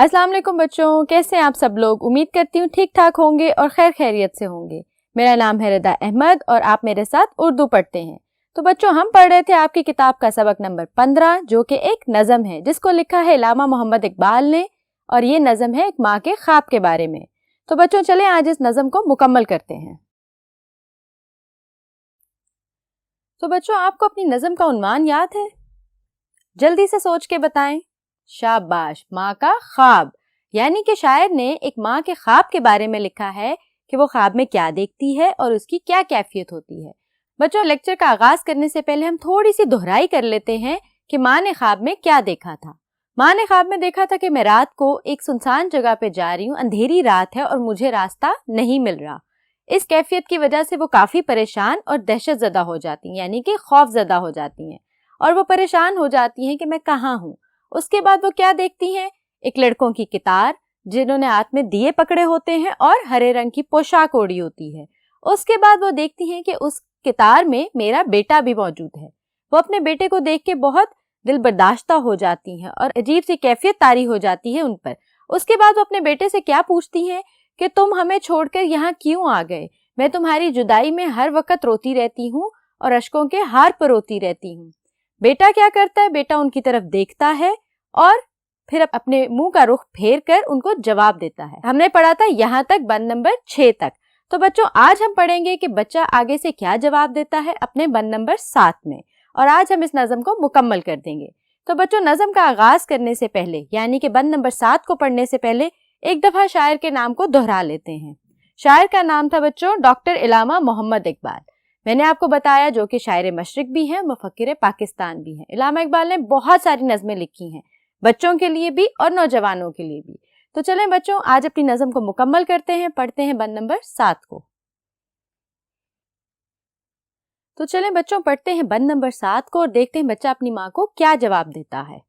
अस्सलाम वालेकुम बच्चों, कैसे हैं आप सब लोग। उम्मीद करती हूँ ठीक ठाक होंगे और खैर खैरियत से होंगे। मेरा नाम है रिदा अहमद और आप मेरे साथ उर्दू पढ़ते हैं। तो बच्चों, हम पढ़ रहे थे आपकी किताब का सबक नंबर 15, जो कि एक नज़म है जिसको लिखा है इलामा मोहम्मद इकबाल ने, और ये नज़म है एक माँ के ख्वाब के बारे में। तो बच्चों चलें आज इस नज़म को मुकम्मल करते हैं। तो बच्चों, आपको अपनी नज़म का उन्वान याद है? जल्दी से सोच के बताएं। शाबाश, माँ का ख्वाब। यानी कि शायर ने एक माँ के ख्वाब के बारे में लिखा है कि वो ख्वाब में क्या देखती है और उसकी क्या कैफियत होती है। बच्चों, लेक्चर का आगाज करने से पहले हम थोड़ी सी दोहराई कर लेते हैं कि माँ ने ख्वाब में क्या देखा था। माँ ने ख्वाब में देखा था कि मैं रात को एक सुनसान जगह पे जा रही हूँ, अंधेरी रात है और मुझे रास्ता नहीं मिल रहा। इस कैफियत की वजह से वो काफी परेशान और दहशत ज़दा हो जाती हैं, यानी कि खौफ ज़दा हो जाती हैं और वो परेशान हो जाती हैं कि मैं कहाँ हूँ। उसके बाद वो क्या देखती हैं? एक लड़कों की कितार जिन्होंने हाथ में दिए पकड़े होते हैं और हरे रंग की पोशाक ओढ़ी होती है। उसके बाद वो देखती हैं कि उस कितार में मेरा बेटा भी मौजूद है। वो अपने बेटे को देख के बहुत दिल बर्दाश्ता हो जाती हैं और अजीब सी कैफियत तारी हो जाती है उन पर। उसके बाद वो अपने बेटे से क्या पूछती हैं कि तुम हमें छोड़कर यहाँ क्यों आ गए? मैं तुम्हारी जुदाई में हर वक्त रोती रहती हूँ और अश्कों के हार पर रोती रहती हूँ। बेटा क्या करता है? बेटा उनकी तरफ देखता है और फिर अपने मुंह का रुख फेर कर उनको जवाब देता है। हमने पढ़ा था यहाँ तक, बंद नंबर 6 तक। तो बच्चों, आज हम पढ़ेंगे कि बच्चा आगे से क्या जवाब देता है अपने बंद नंबर 7 में, और आज हम इस नज़म को मुकम्मल कर देंगे। तो बच्चों, नज़म का आगाज करने से पहले, यानी कि बंद नंबर 7 को पढ़ने से पहले एक दफा शायर के नाम को दोहरा लेते हैं। शायर का नाम था बच्चों डॉक्टर इलामा मोहम्मद इकबाल। मैंने आपको बताया जो कि शायर मशरिक भी हैं, मुफक्किर पाकिस्तान भी हैं। इलामा इकबाल ने बहुत सारी नज़में लिखी हैं, बच्चों के लिए भी और नौजवानों के लिए भी। तो चलें बच्चों, आज अपनी नज़म को मुकम्मल करते हैं। पढ़ते हैं बंद नंबर 7 को। तो चलें बच्चों, पढ़ते हैं बंद नंबर 7 को और देखते हैं बच्चा अपनी माँ को क्या जवाब देता है।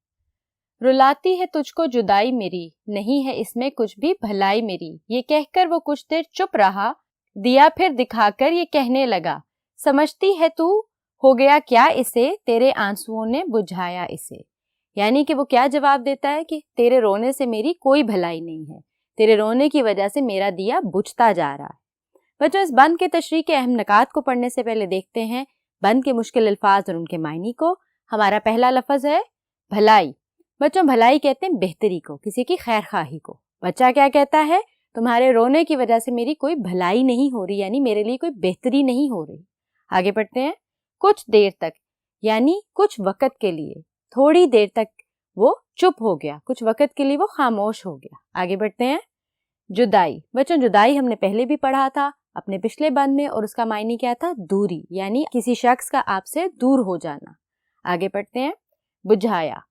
रुलाती है तुझको जुदाई मेरी, नहीं है इसमें कुछ भी भलाई मेरी। ये कहकर वो कुछ देर चुप रहा, दिया फिर दिखाकर ये कहने लगा, समझती है तू हो गया क्या इसे, तेरे आंसुओं ने बुझाया इसे। यानी कि वो क्या जवाब देता है कि तेरे रोने से मेरी कोई भलाई नहीं है, तेरे रोने की वजह से मेरा दिया बुझता जा रहा है। बच्चों, इस बंद के तशरीह के अहम नकात को पढ़ने से पहले देखते हैं बंद के मुश्किल अल्फाज और उनके मायने को। हमारा पहला लफ्ज है भलाई। बच्चों, भलाई कहते हैं बेहतरी को, किसी की खैर खाही को। बच्चा क्या कहता है? तुम्हारे रोने की वजह से मेरी कोई भलाई नहीं हो रही, यानी मेरे लिए कोई बेहतरी नहीं हो रही। आगे पढ़ते हैं। कुछ देर तक, यानी कुछ वक्त के लिए, थोड़ी देर तक वो चुप हो गया, कुछ वक्त के लिए वो खामोश हो गया। आगे बढ़ते हैं। जुदाई। बच्चों, जुदाई हमने पहले भी पढ़ा था अपने पिछले बंद में, और उसका मायने क्या था? दूरी, यानी किसी शख्स का आपसे दूर हो जाना। आगे पढ़ते हैं। बुझाया।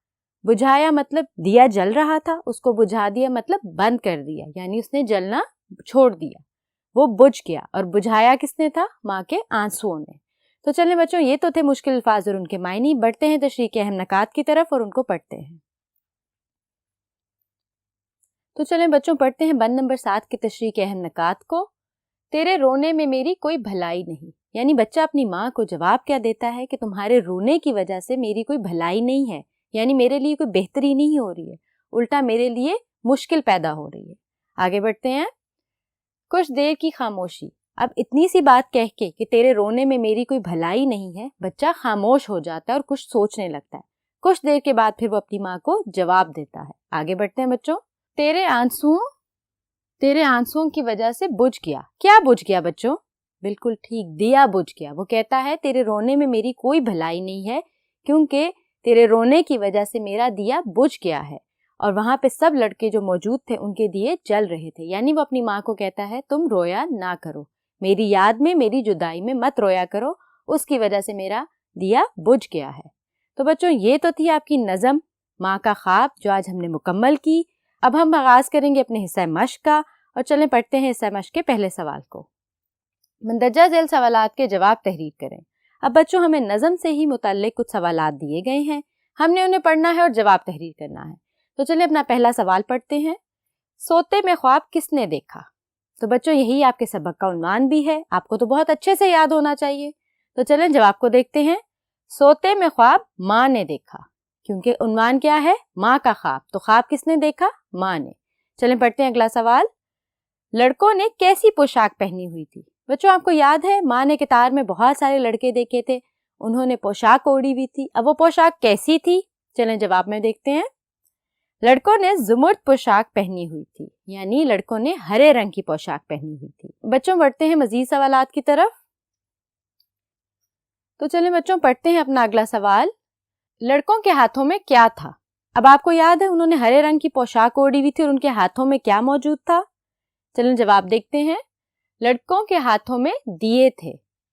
बुझाया मतलब दिया जल रहा था, उसको बुझा दिया मतलब बंद कर दिया, यानी उसने जलना छोड़ दिया, वो बुझ गया। और बुझाया किसने था? माँ के आंसुओं ने। तो चलें बच्चों, ये तो थे मुश्किल अल्फाज और उनके मायने। बढ़ते हैं तशरीह के अहम नकात की तरफ और उनको पढ़ते हैं। तो चलें बच्चों, पढ़ते हैं बंद नंबर 7 के तशरीह के अहम नकात को। तेरे रोने में मेरी कोई भलाई नहीं, यानी बच्चा अपनी माँ को जवाब क्या देता है कि तुम्हारे रोने की वजह से मेरी कोई भलाई नहीं है, यानी मेरे लिए कोई बेहतरी नहीं हो रही है, उल्टा मेरे लिए मुश्किल पैदा हो रही है। आगे बढ़ते हैं। कुछ देर की खामोशी। अब इतनी सी बात कह के कि तेरे रोने में मेरी कोई भलाई नहीं है, बच्चा खामोश हो जाता है और कुछ सोचने लगता है। कुछ देर के बाद फिर वो अपनी माँ को जवाब देता है। आगे बढ़ते हैं बच्चों। तेरे आंसुओं की वजह से बुझ गया। क्या बुझ गया बच्चों? बिल्कुल ठीक, दिया बुझ गया। वो कहता है तेरे रोने में मेरी कोई भलाई नहीं है, क्योंकि तेरे रोने की वजह से मेरा दिया बुझ गया है। और वहां पे सब लड़के जो मौजूद थे उनके दिए जल रहे थे। यानी वो अपनी माँ को कहता है तुम रोया ना करो, मेरी याद में, मेरी जुदाई में मत रोया करो, उसकी वजह से मेरा दिया बुझ गया है। तो बच्चों, ये तो थी आपकी नज़म माँ का ख्वाब, जो आज हमने मुकम्मल की। अब हम आगाज करेंगे अपने हिस्सा मश्क का, और चलें पढ़ते हैं हिस्सा मश्क के पहले सवाल को। मंदरजा झेल सवालात के जवाब तहरीर करें। अब बच्चों, हमें नज़म से ही मुतल्लिक कुछ सवालात दिए गए हैं, हमने उन्हें पढ़ना है और जवाब तहरीर करना है। तो चलिए अपना पहला सवाल पढ़ते हैं। सोते में ख्वाब किसने देखा? तो बच्चों, यही आपके सबक का उन्वान भी है, आपको तो बहुत अच्छे से याद होना चाहिए। तो चलें जवाब को देखते हैं। सोते में ख्वाब माँ ने देखा। کیونکہ عنوان کیا ہے؟ ماں کا خواب. تو خواب کس نے دیکھا؟ ماں نے. چلیں پڑھتے ہیں اگلا سوال. لڑکوں نے کیسی پوشاک پہنی ہوئی تھی؟ بچوں آپ کو یاد ہے ماں نے قطار میں بہت سارے لڑکے دیکھے تھے, انہوں نے پوشاک اوڑھی ہوئی تھی. اب وہ پوشاک کیسی تھی؟ چلیں جواب میں دیکھتے ہیں. لڑکوں نے زمرد پوشاک پہنی ہوئی تھی, یعنی لڑکوں نے ہرے رنگ کی پوشاک پہنی ہوئی تھی. بچوں بڑھتے ہیں مزید سوالات کی طرف. تو چلیں بچوں پڑھتے ہیں اپنا اگلا سوال. لڑکوں کے ہاتھوں میں کیا تھا؟ اب آپ کو یاد ہے انہوں نے ہرے رنگ کی پوشاک اوڑھی ہوئی تھی اور ان کے ہاتھوں میں کیا موجود تھا؟ چلیں جواب دیکھتے ہیں. لڑکوں کے ہاتھوں میں دیے تھے.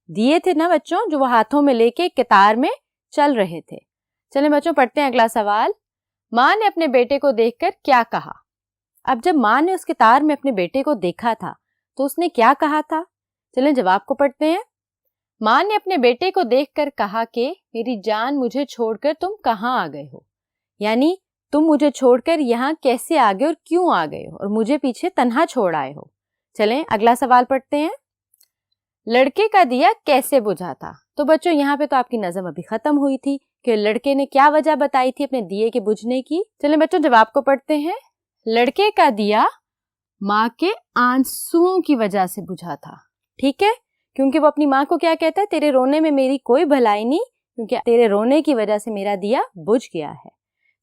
دیے تھے نا بچوں, جو وہ ہاتھوں میں لے کے قطار میں چل رہے تھے. چلیں بچوں پڑھتے ہیں اگلا سوال. ماں نے اپنے بیٹے کو دیکھ کر کیا کہا؟ اب جب ماں نے اس قطار میں اپنے بیٹے کو دیکھا تھا تو اس نے کیا کہا تھا؟ چلیں جواب کو پڑھتے ہیں. ماں نے اپنے بیٹے کو دیکھ کر کہا کہ میری جان مجھے چھوڑ کر تم کہاں آ گئے ہو, یعنی تم مجھے چھوڑ کر یہاں کیسے آ گئے اور کیوں آ گئے ہو اور مجھے پیچھے تنہا چھوڑ آئے ہو. چلیں اگلا سوال پڑھتے ہیں. لڑکے کا دیا کیسے بجھا تھا؟ تو بچوں یہاں پہ تو آپ کی نظم ابھی ختم ہوئی تھی کہ لڑکے نے کیا وجہ بتائی تھی اپنے دیے کے بجھنے کی. چلیں بچوں جواب کو پڑھتے ہیں. لڑکے کا دیا ماں کے آنسوؤں کی وجہ سے بجھا تھا. ٹھیک ہے, کیونکہ وہ اپنی ماں کو کیا کہتا ہے؟ تیرے رونے میں میری کوئی بھلائی نہیں, کیونکہ تیرے رونے کی وجہ سے میرا دیا بجھ گیا ہے.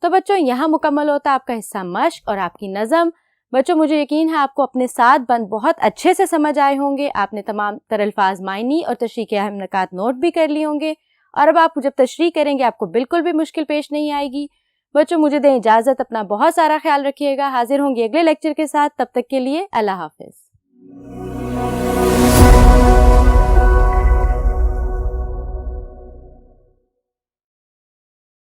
تو بچوں یہاں مکمل ہوتا ہے آپ کا حصہ مشق اور آپ کی نظم. بچوں مجھے یقین ہے آپ کو اپنے ساتھ بند بہت اچھے سے سمجھ آئے ہوں گے. آپ نے تمام تر الفاظ معنی اور تشریح کے اہم نکات نوٹ بھی کر لیے ہوں گے, اور اب آپ جب تشریح کریں گے آپ کو بالکل بھی مشکل پیش نہیں آئے گی. بچوں مجھے دیں اجازت, اپنا بہت سارا خیال رکھیے گا. حاضر ہوں گے اگلے لیکچر کے ساتھ, تب تک کے لیے اللہ حافظ.